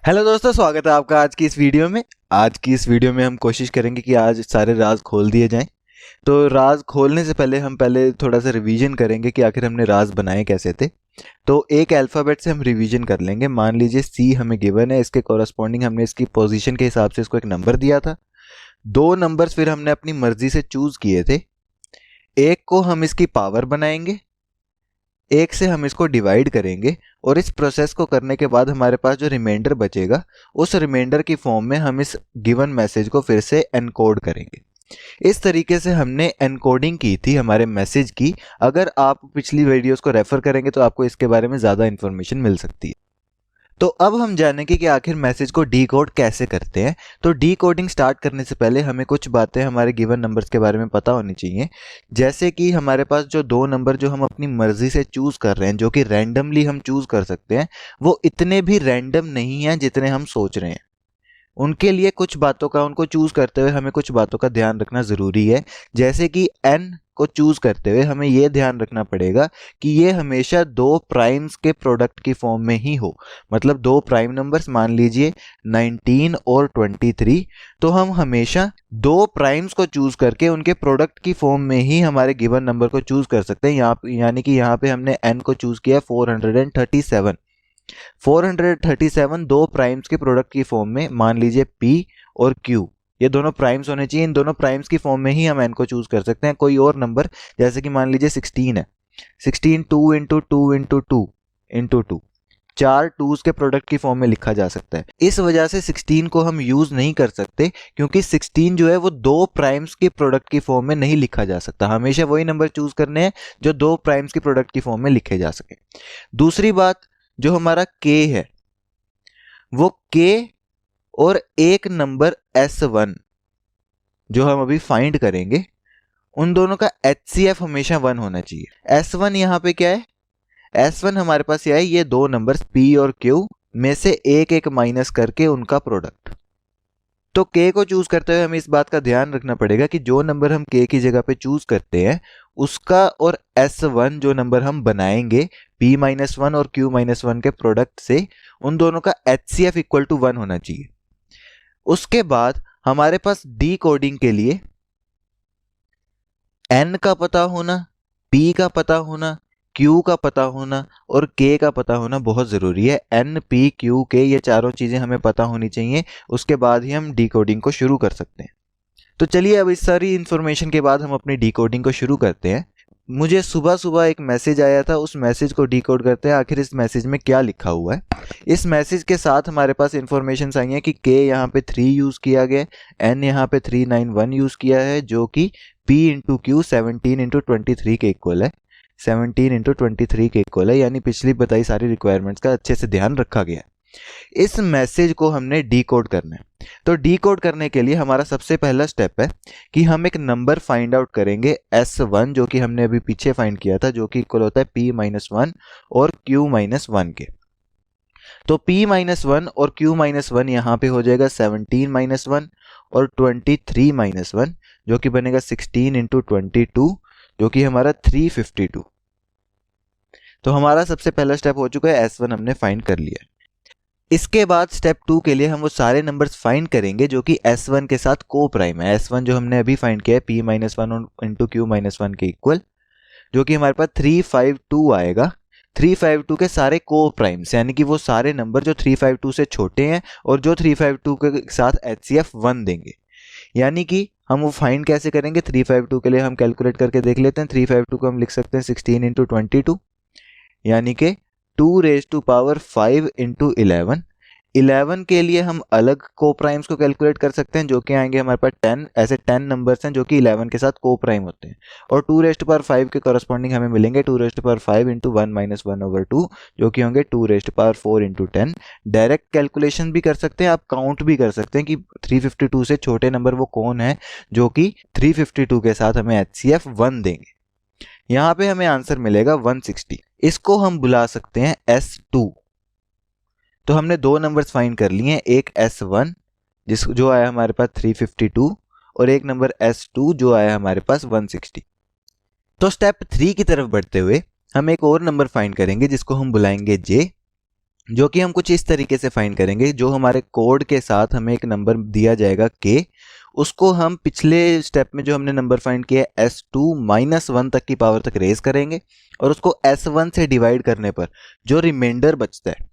Hello दोस्तों, स्वागत है आपका आज की इस वीडियो में। आज की इस वीडियो में हम कोशिश करेंगे कि आज सारे राज खोल दिए जाएं। तो राज खोलने से पहले हम थोड़ा सा रिवीजन करेंगे कि आखिर हमने राज बनाए कैसे थे। तो एक अल्फ़ाबेट से हम रिवीजन कर लेंगे। मान लीजिए सी हमें गिवन है, इसके कॉरस्पॉन्डिंग हमने इसकी पोजीशन के हिसाब से इसको एक नंबर दिया था। दो नंबर्स फिर हमने अपनी मर्जी से चूज किए थे। एक को हम इसकी पावर बनाएंगे, एक से हम इसको डिवाइड करेंगे और इस प्रोसेस को करने के बाद हमारे पास जो रिमाइंडर बचेगा उस रिमाइंडर की फॉर्म में हम इस गिवन मैसेज को फिर से एनकोड करेंगे। इस तरीके से हमने एनकोडिंग की थी हमारे मैसेज की। अगर आप पिछली वीडियोस को रेफर करेंगे तो आपको इसके बारे में ज़्यादा इन्फॉर्मेशन मिल सकती है। तो अब हम जानेंगे कि आखिर मैसेज को डीकोड कैसे करते हैं। तो डीकोडिंग स्टार्ट करने से पहले हमें कुछ बातें हमारे गिवन नंबर्स के बारे में पता होनी चाहिए। जैसे कि हमारे पास जो दो नंबर जो हम अपनी मर्जी से चूज कर रहे हैं, जो कि रैंडमली हम चूज कर सकते हैं, वो इतने भी रैंडम नहीं हैं जितने हम सोच रहे हैं। उनके लिए कुछ बातों का, उनको चूज करते हुए हमें कुछ बातों का ध्यान रखना ज़रूरी है। जैसे कि एन को चूज करते हुए हमें यह ध्यान रखना पड़ेगा कि ये हमेशा दो प्राइम्स के प्रोडक्ट की फॉर्म में ही हो। मतलब दो प्राइम नंबर्स, मान लीजिए 19 और 23, तो हम हमेशा दो प्राइम्स को चूज करके उनके प्रोडक्ट की फॉर्म में ही हमारे गिवन नंबर को चूज कर सकते हैं। यानी कि यहाँ पे हमने एन को चूज किया 437। 437 दो प्राइम्स के प्रोडक्ट की फॉर्म में, मान लीजिए P और Q, ये दोनों प्राइम्स होने चाहिए। इन दोनों प्राइम्स की फॉर्म में ही हम n को चूज कर सकते हैं। कोई और नंबर, जैसे कि मान लीजिए 16 है, 16 2 इंटू 2 इंटू 2 इंटू 2, चार टूज के प्रोडक्ट की फॉर्म में लिखा जा सकता है। इस वजह से 16 को हम यूज नहीं कर सकते, क्योंकि 16 जो है वो दो प्राइम्स के प्रोडक्ट की फॉर्म में नहीं लिखा जा सकता। हमेशा वही नंबर चूज करने हैं जो दो प्राइम्स के प्रोडक्ट की फॉर्म में लिखे जा सके। दूसरी बात, जो हमारा k है वो k और एक नंबर S1 जो हम अभी फाइंड करेंगे, उन दोनों का HCF हमेशा 1 होना चाहिए। S1 यहाँ पे क्या है? S1 हमारे पास यह है, ये दो नंबर्स P और Q में से एक एक माइनस करके उनका प्रोडक्ट। तो k को चूज करते हुए हमें इस बात का ध्यान रखना पड़ेगा कि जो नंबर हम k की जगह पे चूज करते हैं उसका और S1 जो नंबर हम बनाएंगे P-1 और Q-1 के प्रोडक्ट से, उन दोनों का HCF इक्वल टू 1 होना चाहिए। उसके बाद हमारे पास डी कोडिंग के लिए N का पता होना, P का पता होना, Q का पता होना और K का पता होना बहुत ज़रूरी है। N, P, Q, K ये चारों चीज़ें हमें पता होनी चाहिए। उसके बाद ही हम डीकोडिंग को शुरू कर सकते हैं। तो चलिए अब इस सारी इन्फॉर्मेशन के बाद हम अपनी डीकोडिंग को शुरू करते हैं। मुझे सुबह सुबह एक मैसेज आया था, उस मैसेज को डीकोड करते हैं। आखिर इस मैसेज में क्या लिखा हुआ है? इस मैसेज के साथ हमारे पास इन्फॉर्मेशन आई है कि K यहाँ पे 3 यूज़ किया गया, N यहाँ पे 391 यूज़ किया है, जो कि P इंटू Q 17 इंटू 23 के इक्वल है। 17 इंटू 23 के इक्वल है, यानी पिछली बताई सारी रिक्वायरमेंट्स का अच्छे से ध्यान रखा गया है। इस मैसेज को हमने डीकोड करना है। तो डीकोड करने के लिए हमारा सबसे पहला स्टेप है कि हम एक नंबर फाइंड आउट करेंगे S1, जो कि हमने अभी पीछे फाइंड किया था, जो कि इक्वल होता है P-1 और Q-1 के। तो P-1 और Q-1 यहाँ पे हो जाएगा 17-1 और 23-1, जो कि बनेगा 16 इंटू 22, जो कि हमारा 352। तो हमारा सबसे पहला स्टेप हो चुका है, S1 हमने फाइंड कर लिया। इसके बाद स्टेप 2 के लिए हम वो सारे नंबर्स फाइंड करेंगे जो कि S1 के साथ को प्राइम है। S1 जो हमने अभी फाइंड किया है P-1 इंटू Q-1 के इक्वल, जो कि हमारे पास 352 आएगा। 352 के सारे को प्राइम्स, यानी कि वो सारे नंबर जो 352 से छोटे हैं और जो 352 के साथ HCF 1 देंगे। यानी कि हम वो फाइंड कैसे करेंगे? 352 के लिए हम कैलकुलेट करके देख लेते हैं। 352 को हम लिख सकते हैं 16 इंटू 22, यानी कि 2⁵5 इंटू 11। 11 के लिए हम अलग को प्राइम्स को कैलकुलेट कर सकते हैं, जो कि आएंगे हमारे पास 10। ऐसे 10 नंबर्स हैं जो कि 11 के साथ को प्राइम होते हैं, और 2⁵5 के कॉरस्पॉन्डिंग हमें मिलेंगे 2⁵5 इंटू 1 माइनस 1/2, जो कि होंगे 2⁴ इंटू 10। डायरेक्ट कैलकुलेशन भी कर सकते हैं, आप काउंट भी कर सकते हैं कि 352 से छोटे नंबर वो कौन है जो कि 352 के साथ हमें HCF 1 देंगे। यहाँ पे हमें आंसर मिलेगा 160। इसको हम बुला सकते हैं S2। तो हमने दो नंबर्स फाइंड कर लिए हैं, एक S1 जो आया हमारे पास 352 और एक नंबर S2 जो आया हमारे पास 160। तो स्टेप 3 की तरफ बढ़ते हुए हम एक और नंबर फाइंड करेंगे जिसको हम बुलाएंगे J, जो कि हम कुछ इस तरीके से फाइंड करेंगे। जो हमारे कोड के साथ हमें एक नंबर दिया जाएगा k, उसको हम पिछले स्टेप में जो हमने नंबर फाइंड किया है s2 -1 तक की पावर तक रेज करेंगे और उसको s1 से डिवाइड करने पर जो रिमाइंडर बचता है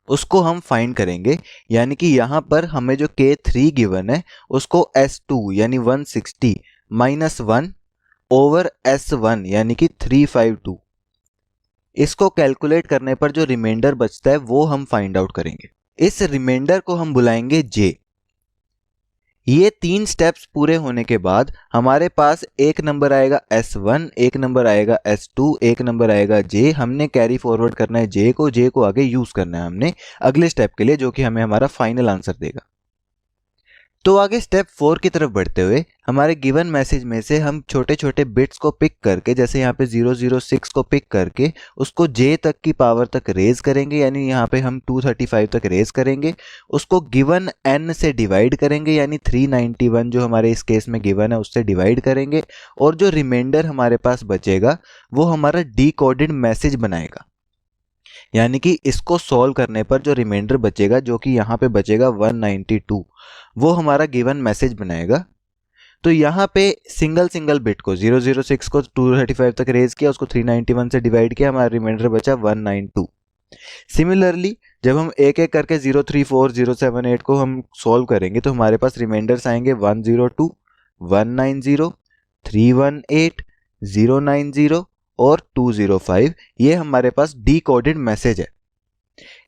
उसको हम फाइंड करेंगे। यानी कि यहाँ पर हमें जो k3 गिवन है उसको s2 यानी 160 -1 ओवर s1 यानी कि 352, इसको कैलकुलेट करने पर जो रिमाइंडर बचता है वो हम फाइंड आउट करेंगे। इस रिमाइंडर को हम बुलाएंगे j। ये 3 स्टेप्स पूरे होने के बाद हमारे पास एक नंबर आएगा s1, एक नंबर आएगा s2, एक नंबर आएगा j। हमने कैरी फॉरवर्ड करना है j को आगे यूज करना है हमने अगले स्टेप के लिए, जो कि हमें हमारा फाइनल आंसर देगा। तो आगे स्टेप 4 की तरफ बढ़ते हुए हमारे गिवन मैसेज में से हम छोटे छोटे बिट्स को पिक करके, जैसे यहाँ पे 006 को पिक करके उसको j तक की पावर तक रेज करेंगे, यानी यहाँ पे हम 235 तक रेज करेंगे। उसको गिवन n से डिवाइड करेंगे, यानी 391 जो हमारे इस केस में गिवन है उससे डिवाइड करेंगे, और जो रिमाइंडर हमारे पास बचेगा वो हमारा डिकोडेड मैसेज बनाएगा। यानी कि इसको सॉल्व करने पर जो रिमाइंडर बचेगा, जो कि यहाँ पे बचेगा 192, वो हमारा गिवन मैसेज बनाएगा। तो यहाँ पे सिंगल बिट को 006 को 235 तक रेज किया, उसको 391 से डिवाइड किया, हमारा रिमाइंडर बचा 192। सिमिलरली जब हम एक एक करके 034 078 को हम सॉल्व करेंगे तो हमारे पास रिमाइंडर्स आएंगे 102, 190, 318, 090 और 205। ये हमारे पास डिकोडेड मैसेज है।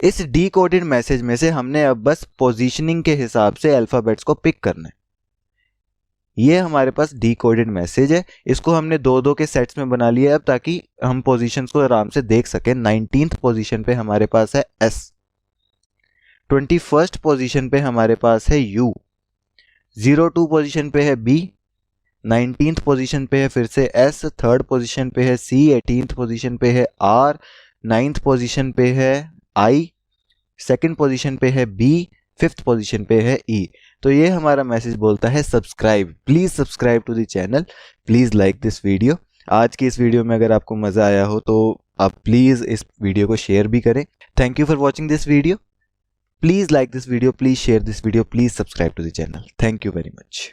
इस डिकोडेड मैसेज में से हमने अब बस पोजीशनिंग के हिसाब से अल्फाबेट्स को पिक करना है। ये हमारे पास डिकोडेड मैसेज है। इसको हमने दो दो के सेट्स में बना लिया अब, ताकि हम पोजीशंस को आराम से देख सकें। 19th पोजीशन पे हमारे पास है S, 21st पोजीशन पे हमारे पास है U, 02 पोजीशन पे है B, 19th पोजीशन पे है फिर से S, 3rd पोजीशन पे है C, 18th पोजीशन पे है R, 9th पोजीशन पे है I, 2nd पोजीशन पे है B, 5th पोजीशन पे है E। तो ये हमारा मैसेज बोलता है subscribe, please subscribe to the channel, please like this video. आज की इस वीडियो में अगर आपको मजा आया हो तो आप प्लीज इस वीडियो को शेयर भी करें। Thank you for watching this video. Please like this video, please share this video, please subscribe to the channel. Thank you very much.